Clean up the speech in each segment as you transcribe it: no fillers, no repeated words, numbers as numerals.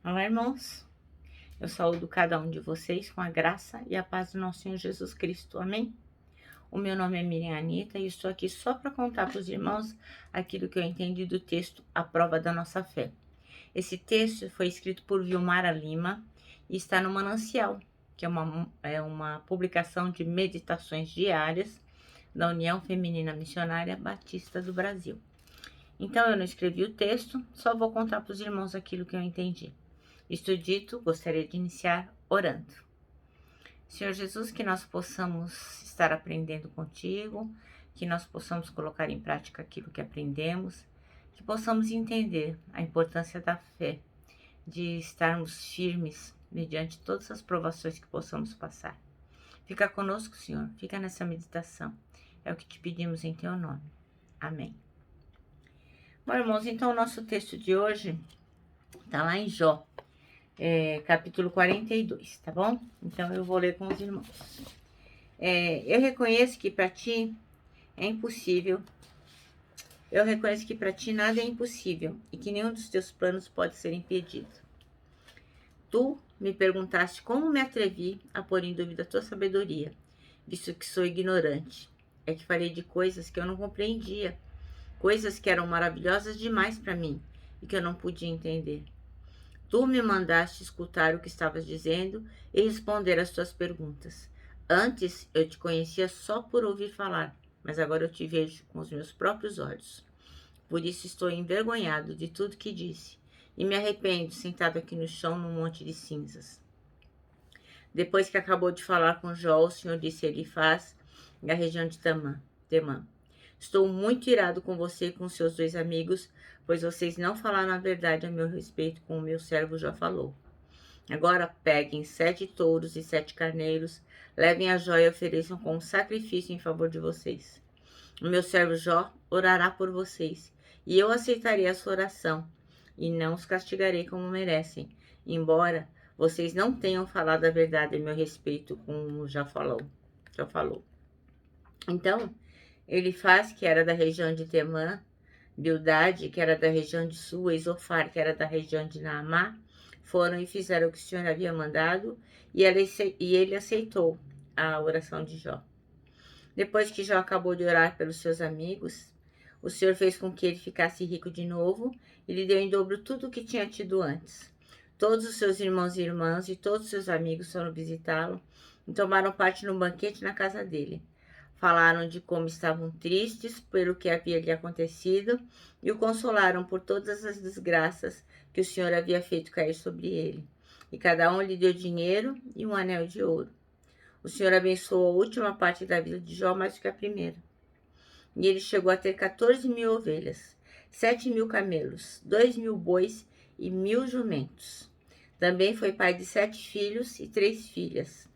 Olá, irmãos. Eu saúdo cada um de vocês com a graça e a paz do nosso Senhor Jesus Cristo. Amém? O meu nome é Miriam Anita e estou aqui só para contar para os irmãos aquilo que eu entendi do texto A Prova da Nossa Fé. Esse texto foi escrito por Vilmara Lima e está no Manancial, que é uma publicação de meditações diárias da União Feminina Missionária Batista do Brasil. Então eu não escrevi o texto, só vou contar para os irmãos aquilo que eu entendi. Isto dito, gostaria de iniciar orando. Senhor Jesus, que nós possamos estar aprendendo contigo, que nós possamos colocar em prática aquilo que aprendemos, que possamos entender a importância da fé, de estarmos firmes mediante todas as provações que possamos passar. Fica conosco, Senhor, fica nessa meditação. É o que te pedimos em teu nome. Amém. Bom, irmãos, então o nosso texto de hoje está lá em Jó. Capítulo 42, tá bom? Então eu vou ler com os irmãos. Eu reconheço que para ti é impossível. Eu reconheço que para ti nada é impossível e que nenhum dos teus planos pode ser impedido. Tu me perguntaste como me atrevi a pôr em dúvida a tua sabedoria, visto que sou ignorante. É que falei de coisas que eu não compreendia, coisas que eram maravilhosas demais para mim e que eu não podia entender. Tu me mandaste escutar o que estavas dizendo e responder às tuas perguntas. Antes eu te conhecia só por ouvir falar, mas agora eu te vejo com os meus próprios olhos. Por isso estou envergonhado de tudo que disse e me arrependo sentado aqui no chão num monte de cinzas. Depois que acabou de falar com Jó, o Senhor disse a Elifaz, da região de Temã. Estou muito irado com você e com seus dois amigos, pois vocês não falaram a verdade a meu respeito, como o meu servo já falou. Agora peguem 7 touros e 7 carneiros, levem a Jó e ofereçam como sacrifício em favor de vocês. O meu servo Jó orará por vocês, e eu aceitarei a sua oração, e não os castigarei como merecem, embora vocês não tenham falado a verdade a meu respeito, como já falou. Então, Elifaz, que era da região de Temã, Bildade, que era da região de Sua, e Zofar, que era da região de Naamá, foram e fizeram o que o Senhor havia mandado, e ele aceitou a oração de Jó. Depois que Jó acabou de orar pelos seus amigos, o Senhor fez com que ele ficasse rico de novo e lhe deu em dobro tudo o que tinha tido antes. Todos os seus irmãos e irmãs e todos os seus amigos foram visitá-lo e tomaram parte no banquete na casa dele. Falaram de como estavam tristes pelo que havia lhe acontecido e o consolaram por todas as desgraças que o Senhor havia feito cair sobre ele. E cada um lhe deu dinheiro e um anel de ouro. O Senhor abençoou a última parte da vida de Jó mais do que a primeira. E ele chegou a ter 14.000 ovelhas, 7.000 camelos, 2.000 bois e 1.000 jumentos. Também foi pai de 7 filhos e 3 filhas.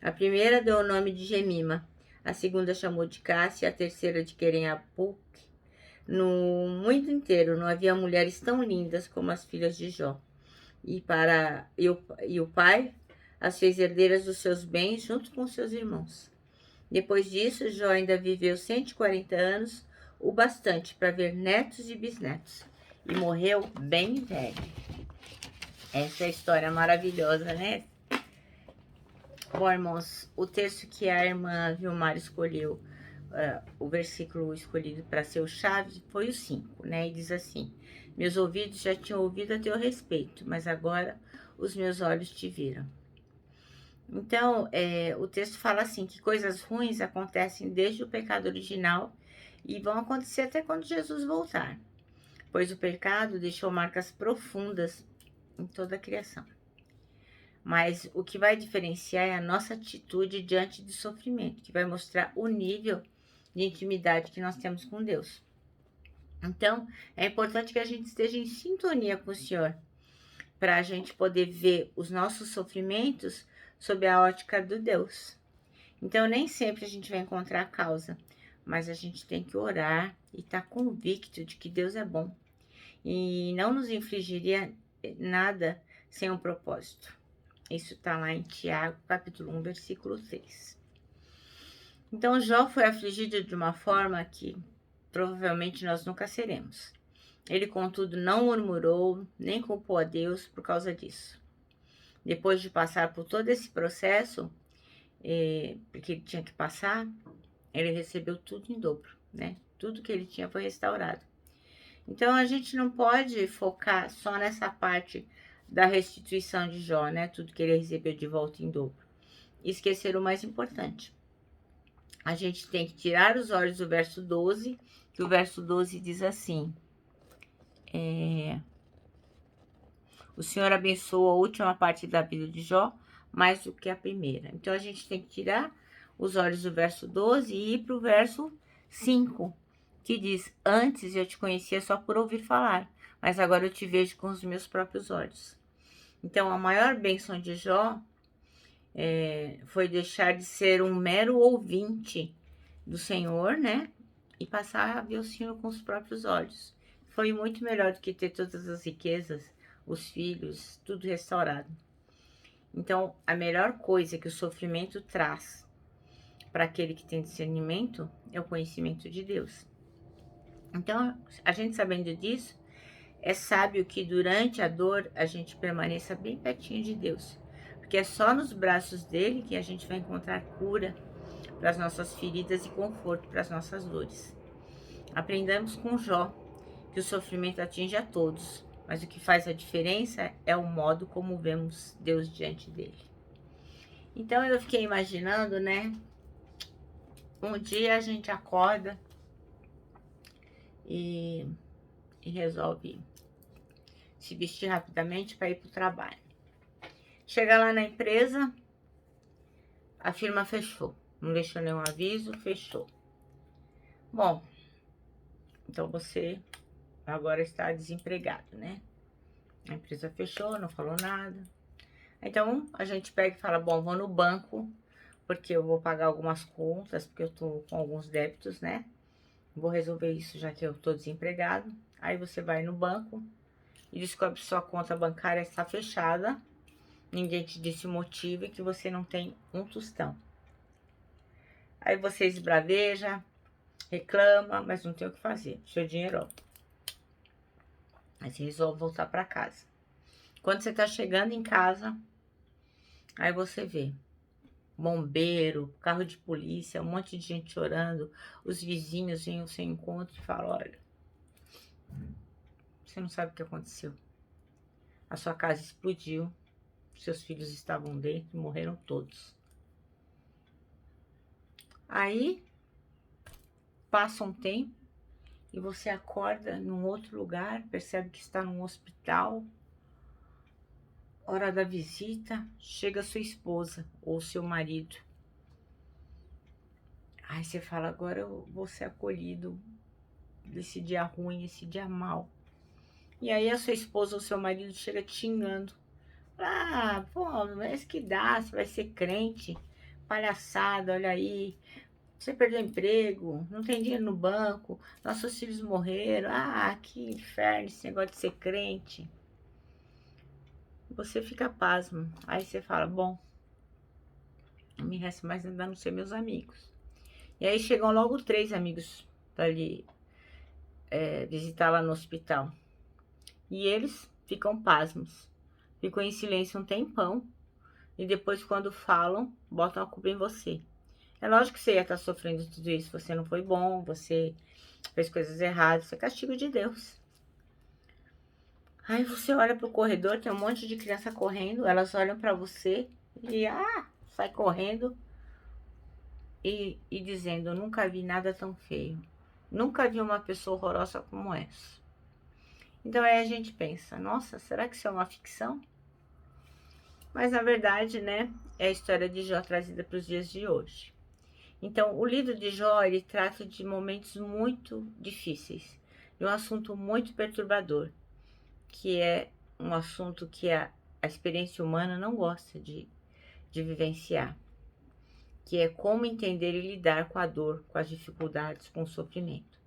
A primeira deu o nome de Gemima, a segunda chamou de Cássia, a terceira de Querem-Apuc. No mundo inteiro não havia mulheres tão lindas como as filhas de Jó. E o pai as fez herdeiras dos seus bens junto com seus irmãos. Depois disso, Jó ainda viveu 140 anos, o bastante para ver netos e bisnetos, e morreu bem velho. Essa é a história maravilhosa, né? Bom, irmãos, o texto que a irmã Vilmar escolheu, o versículo escolhido para ser o chave, foi o 5, né? E diz assim: meus ouvidos já tinham ouvido a teu respeito, mas agora os meus olhos te viram. Então, o texto fala assim, que coisas ruins acontecem desde o pecado original e vão acontecer até quando Jesus voltar, pois o pecado deixou marcas profundas em toda a criação. Mas o que vai diferenciar é a nossa atitude diante do sofrimento, que vai mostrar o nível de intimidade que nós temos com Deus. Então, é importante que a gente esteja em sintonia com o Senhor, para a gente poder ver os nossos sofrimentos sob a ótica do Deus. Então, nem sempre a gente vai encontrar a causa, mas a gente tem que orar e estar convicto de que Deus é bom e não nos infligiria nada sem um propósito. Isso está lá em Tiago, capítulo 1, versículo 6. Então, Jó foi afligido de uma forma que provavelmente nós nunca seremos. Ele, contudo, não murmurou, nem culpou a Deus por causa disso. Depois de passar por todo esse processo, porque ele tinha que passar, ele recebeu tudo em dobro, né? Tudo que ele tinha foi restaurado. Então, a gente não pode focar só nessa parte da restituição de Jó, né? Tudo que ele recebeu de volta em dobro. E esquecer o mais importante. A gente tem que tirar os olhos do verso 12, que o verso 12 diz assim: o Senhor abençoou a última parte da vida de Jó mais do que a primeira. Então, a gente tem que tirar os olhos do verso 12 e ir para o verso 5, que diz: antes eu te conhecia só por ouvir falar, mas agora eu te vejo com os meus próprios olhos. Então, a maior bênção de Jó foi deixar de ser um mero ouvinte do Senhor, né? E passar a ver o Senhor com os próprios olhos. Foi muito melhor do que ter todas as riquezas, os filhos, tudo restaurado. Então, a melhor coisa que o sofrimento traz para aquele que tem discernimento é o conhecimento de Deus. Então, a gente sabendo disso, é sábio que durante a dor a gente permaneça bem pertinho de Deus, porque é só nos braços dele que a gente vai encontrar cura para as nossas feridas e conforto para as nossas dores. Aprendamos com Jó que o sofrimento atinge a todos, mas o que faz a diferença é o modo como vemos Deus diante dele. Então eu fiquei imaginando, né? Um dia a gente acorda e resolve se vestir rapidamente para ir para o trabalho. Chega lá na empresa, a firma fechou. Não deixou nenhum aviso, fechou. Bom, então você agora está desempregado, né? A empresa fechou, não falou nada. Então a gente pega e fala: bom, vou no banco, porque eu vou pagar algumas contas, porque eu tô com alguns débitos, né? Vou resolver isso já que eu tô desempregado. Aí você vai no banco e descobre que sua conta bancária está fechada. Ninguém te disse o motivo e que você não tem um tostão. Aí você esbraveja, reclama, mas não tem o que fazer. Seu dinheiro. Aí você resolve voltar para casa. Quando você tá chegando em casa, aí você vê bombeiro, carro de polícia, um monte de gente chorando, os vizinhos vêm ao seu encontro e falam: olha, você não sabe o que aconteceu. A sua casa explodiu, seus filhos estavam dentro e morreram todos. Aí passa um tempo e você acorda num outro lugar, percebe que está num hospital. Hora da visita, chega sua esposa ou seu marido. Aí você fala: agora eu vou ser acolhido desse dia ruim, esse dia mal. E aí a sua esposa ou seu marido chega te xingando. Ah, pô, mas que dá, você vai ser crente, palhaçada, olha aí, você perdeu o emprego, não tem dinheiro no banco, nossos filhos morreram, ah, que inferno esse negócio de ser crente. Você fica pasmo, aí você fala: bom, não me resta mais nada a não ser meus amigos. E aí chegam logo 3 amigos para lhe visitar lá no hospital. E eles ficam pasmos, ficam em silêncio um tempão, e depois, quando falam, botam a culpa em você. É lógico que você ia estar sofrendo tudo isso, você não foi bom, você fez coisas erradas, isso é castigo de Deus. Aí você olha pro corredor, tem um monte de criança correndo, elas olham para você e sai correndo e dizendo: eu nunca vi nada tão feio, nunca vi uma pessoa horrorosa como essa. Então aí a gente pensa: nossa, será que isso é uma ficção? Mas na verdade, né, é a história de Jó trazida para os dias de hoje. Então, o livro de Jó, ele trata de momentos muito difíceis, de um assunto muito perturbador, que é um assunto que a experiência humana não gosta de vivenciar, que é como entender e lidar com a dor, com as dificuldades, com o sofrimento.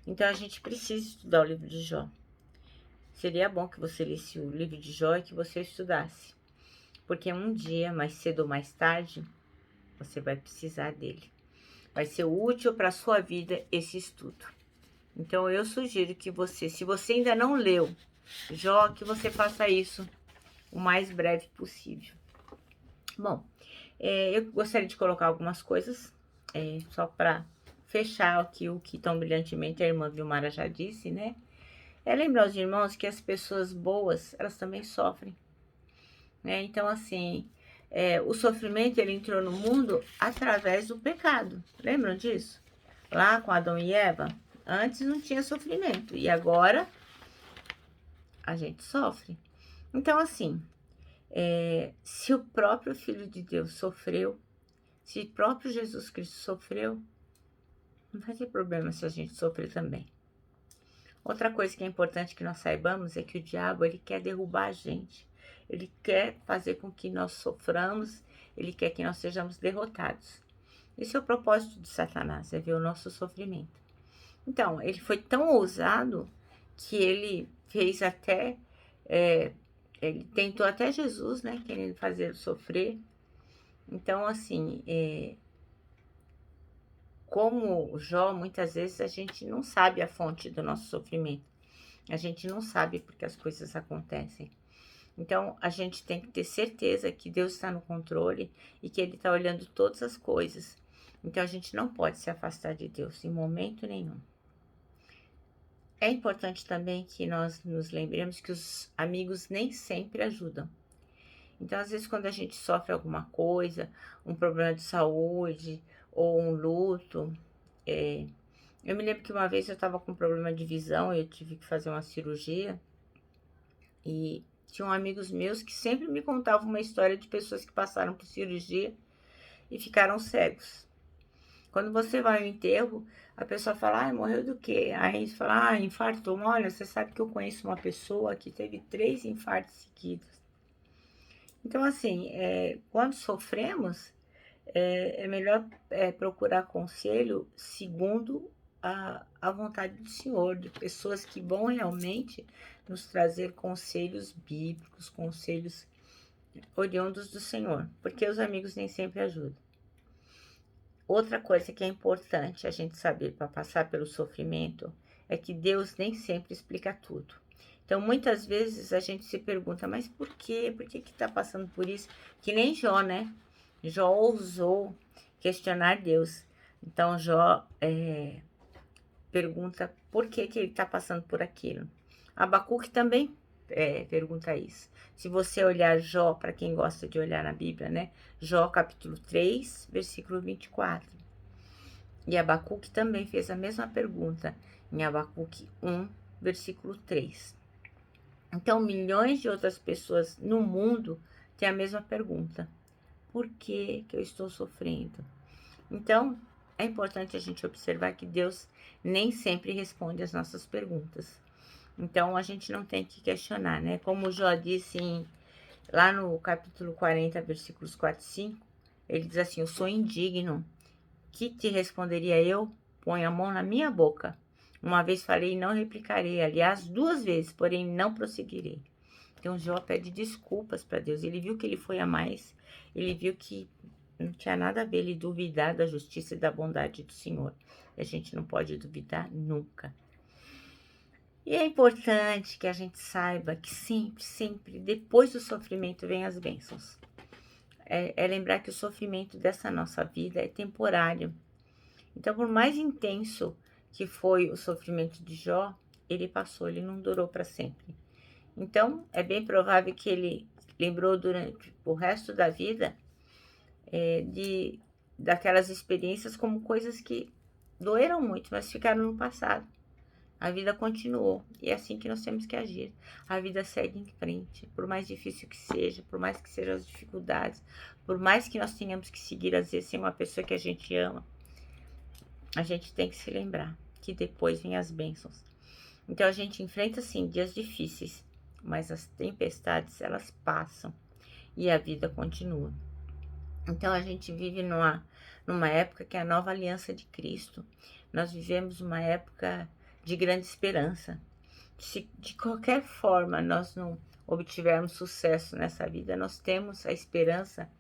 Então, a gente precisa estudar o livro de Jó. Seria bom que você lesse o livro de Jó e que você estudasse, porque um dia, mais cedo ou mais tarde, você vai precisar dele. Vai ser útil para a sua vida esse estudo. Então eu sugiro que você, se você ainda não leu Jó, que você faça isso o mais breve possível. Bom, eu gostaria de colocar algumas coisas, só para fechar aqui o que tão brilhantemente a irmã Vilmara já disse, né? É lembrar os irmãos que as pessoas boas, elas também sofrem, né? Então, assim, o sofrimento, ele entrou no mundo através do pecado. Lembram disso? Lá com Adão e Eva, antes não tinha sofrimento, e agora a gente sofre. Então, assim, se o próprio Filho de Deus sofreu, se o próprio Jesus Cristo sofreu, não vai ter problema se a gente sofrer também. Outra coisa que é importante que nós saibamos é que o diabo, ele quer derrubar a gente. Ele quer fazer com que nós soframos, ele quer que nós sejamos derrotados. Esse é o propósito de Satanás, é ver o nosso sofrimento. Então, ele foi tão ousado que ele fez até, ele tentou até Jesus, né, querendo fazer sofrer. Então, assim, como Jó, muitas vezes a gente não sabe a fonte do nosso sofrimento. A gente não sabe porque as coisas acontecem. Então, a gente tem que ter certeza que Deus está no controle e que Ele está olhando todas as coisas. Então, a gente não pode se afastar de Deus em momento nenhum. É importante também que nós nos lembremos que os amigos nem sempre ajudam. Então, às vezes, quando a gente sofre alguma coisa, um problema de saúde ou um luto, eu me lembro que uma vez eu estava com um problema de visão, eu tive que fazer uma cirurgia e tinham amigos meus que sempre me contavam uma história de pessoas que passaram por cirurgia e ficaram cegos. Quando você vai ao enterro, a pessoa fala, morreu do quê? Aí você fala, infartou. Olha, você sabe que eu conheço uma pessoa que teve 3 infartos seguidos. Então, assim, quando sofremos, é melhor procurar conselho segundo a vontade do Senhor, de pessoas que vão realmente nos trazer conselhos bíblicos, conselhos oriundos do Senhor, porque os amigos nem sempre ajudam. Outra coisa que é importante a gente saber para passar pelo sofrimento é que Deus nem sempre explica tudo. Então, muitas vezes a gente se pergunta, mas por quê? Por que está passando por isso? Que nem Jó, né? Jó ousou questionar Deus. Então, Jó pergunta por que ele está passando por aquilo. Abacuque também pergunta isso. Se você olhar Jó, para quem gosta de olhar na Bíblia, né? Jó capítulo 3, versículo 24. E Abacuque também fez a mesma pergunta em Abacuque 1, versículo 3. Então, milhões de outras pessoas no mundo têm a mesma pergunta. Por que eu estou sofrendo? Então, é importante a gente observar que Deus nem sempre responde as nossas perguntas. Então, a gente não tem que questionar, né? Como Jó disse lá no capítulo 40, versículos 4 e 5, ele diz assim, eu sou indigno. Que te responderia eu? Põe a mão na minha boca. Uma vez falei e não replicarei. Aliás, 2 vezes, porém não prosseguirei. Então, Jó pede desculpas para Deus. Ele viu que ele foi a mais. Ele viu que não tinha nada a ver ele duvidar da justiça e da bondade do Senhor. E a gente não pode duvidar nunca. E é importante que a gente saiba que sempre, sempre, depois do sofrimento, vem as bênçãos. É lembrar que o sofrimento dessa nossa vida é temporário. Então, por mais intenso que foi o sofrimento de Jó, ele passou, ele não durou para sempre. Então, é bem provável que ele lembrou durante o resto da vida daquelas experiências como coisas que doeram muito, mas ficaram no passado. A vida continuou e é assim que nós temos que agir. A vida segue em frente, por mais difícil que seja, por mais que sejam as dificuldades, por mais que nós tenhamos que seguir às vezes sem uma pessoa que a gente ama, a gente tem que se lembrar que depois vem as bênçãos. Então a gente enfrenta sim dias difíceis, mas as tempestades elas passam e a vida continua. Então a gente vive numa época que é a nova aliança de Cristo. Nós vivemos uma época de grande esperança. Se de qualquer forma nós não obtivermos sucesso nessa vida, nós temos a esperança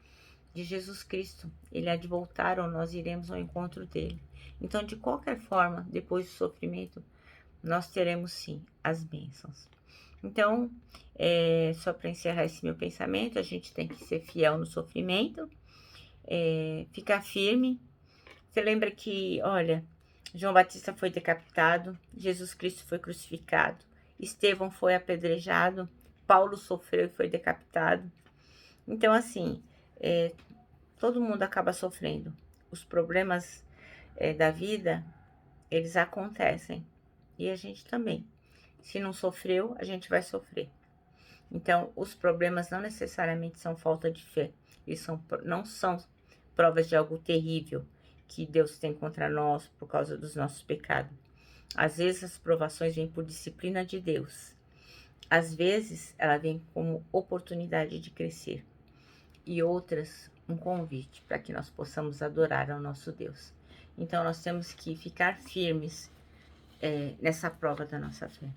de Jesus Cristo. Ele há de voltar ou nós iremos ao encontro dele. Então, de qualquer forma, depois do sofrimento, nós teremos sim as bênçãos. Então, só para encerrar esse meu pensamento, a gente tem que ser fiel no sofrimento, ficar firme. Você lembra que, olha, João Batista foi decapitado, Jesus Cristo foi crucificado, Estevão foi apedrejado, Paulo sofreu e foi decapitado. Então, assim, todo mundo acaba sofrendo. Os problemas da vida, eles acontecem. E a gente também. Se não sofreu, a gente vai sofrer. Então, os problemas não necessariamente são falta de fé. Eles não são provas de algo terrível que Deus tem contra nós por causa dos nossos pecados. Às vezes, as provações vêm por disciplina de Deus. Às vezes, ela vem como oportunidade de crescer. E outras, um convite para que nós possamos adorar ao nosso Deus. Então, nós temos que ficar firmes nessa prova da nossa fé.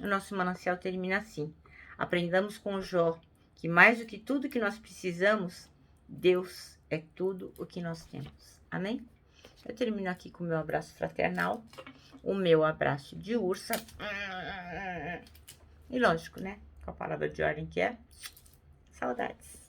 O nosso manancial termina assim. Aprendamos com Jó que mais do que tudo que nós precisamos, Deus é tudo o que nós temos. Amém? Eu termino aqui com o meu abraço fraternal, o meu abraço de ursa. E lógico, né? Com a palavra de ordem que é saudades.